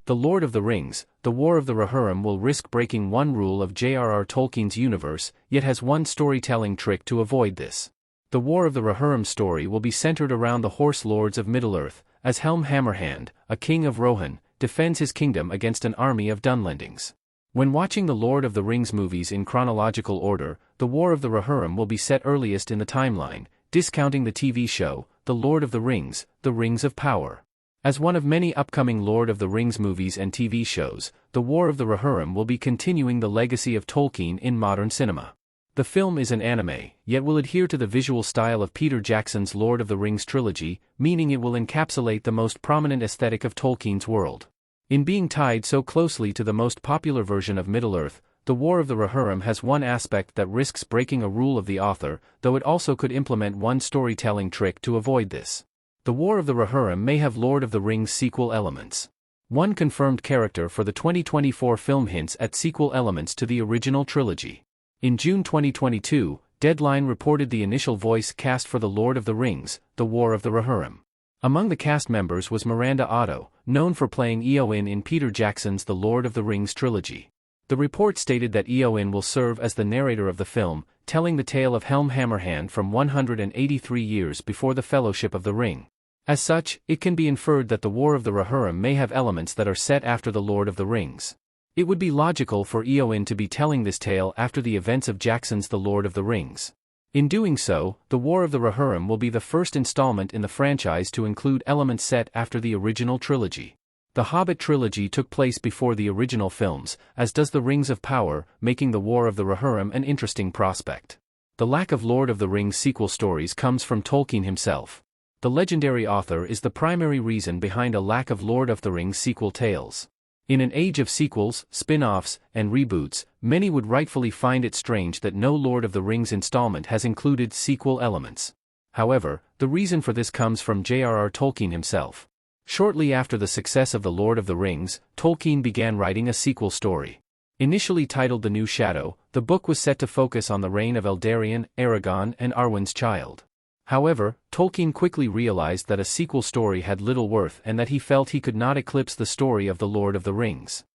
The Lord of the Rings, The War of the Rohirrim will risk breaking one rule of J.R.R. Tolkien's universe, yet has one storytelling trick to avoid this. The War of the Rohirrim story will be centered around the Horse Lords of Middle-earth, as Helm Hammerhand, a king of Rohan, defends his kingdom against an army of Dunlendings. When watching the Lord of the Rings movies in chronological order, the War of the Rohirrim will be set earliest in the timeline, discounting the TV show, The Lord of the Rings, The Rings of Power. As one of many upcoming Lord of the Rings movies and TV shows, The War of the Rohirrim will be continuing the legacy of Tolkien in modern cinema. The film is an anime, yet will adhere to the visual style of Peter Jackson's Lord of the Rings trilogy, meaning it will encapsulate the most prominent aesthetic of Tolkien's world. In being tied so closely to the most popular version of Middle-earth, The War of the Rohirrim has one aspect that risks breaking a rule of the author, though it also could implement one storytelling trick to avoid this. The War of the Rohirrim may have Lord of the Rings sequel elements. One confirmed character for the 2024 film hints at sequel elements to the original trilogy. In June 2022, Deadline reported the initial voice cast for The Lord of the Rings, The War of the Rohirrim. Among the cast members was Miranda Otto, known for playing Eowyn in Peter Jackson's The Lord of the Rings trilogy. The report stated that Eowyn will serve as the narrator of the film, telling the tale of Helm Hammerhand from 183 years before the Fellowship of the Ring. As such, it can be inferred that the War of the Rohirrim may have elements that are set after the Lord of the Rings. It would be logical for Eowyn to be telling this tale after the events of Jackson's The Lord of the Rings. In doing so, the War of the Rohirrim will be the first installment in the franchise to include elements set after the original trilogy. The Hobbit trilogy took place before the original films, as does the Rings of Power, making the War of the Rohirrim an interesting prospect. The lack of Lord of the Rings sequel stories comes from Tolkien himself. The legendary author is the primary reason behind a lack of Lord of the Rings sequel tales. In an age of sequels, spin-offs, and reboots, many would rightfully find it strange that no Lord of the Rings installment has included sequel elements. However, the reason for this comes from J.R.R. Tolkien himself. Shortly after the success of The Lord of the Rings, Tolkien began writing a sequel story. Initially titled The New Shadow, the book was set to focus on the reign of Eldarion, Aragon, and Arwen's child. However, Tolkien quickly realized that a sequel story had little worth and that he felt he could not eclipse the story of The Lord of the Rings.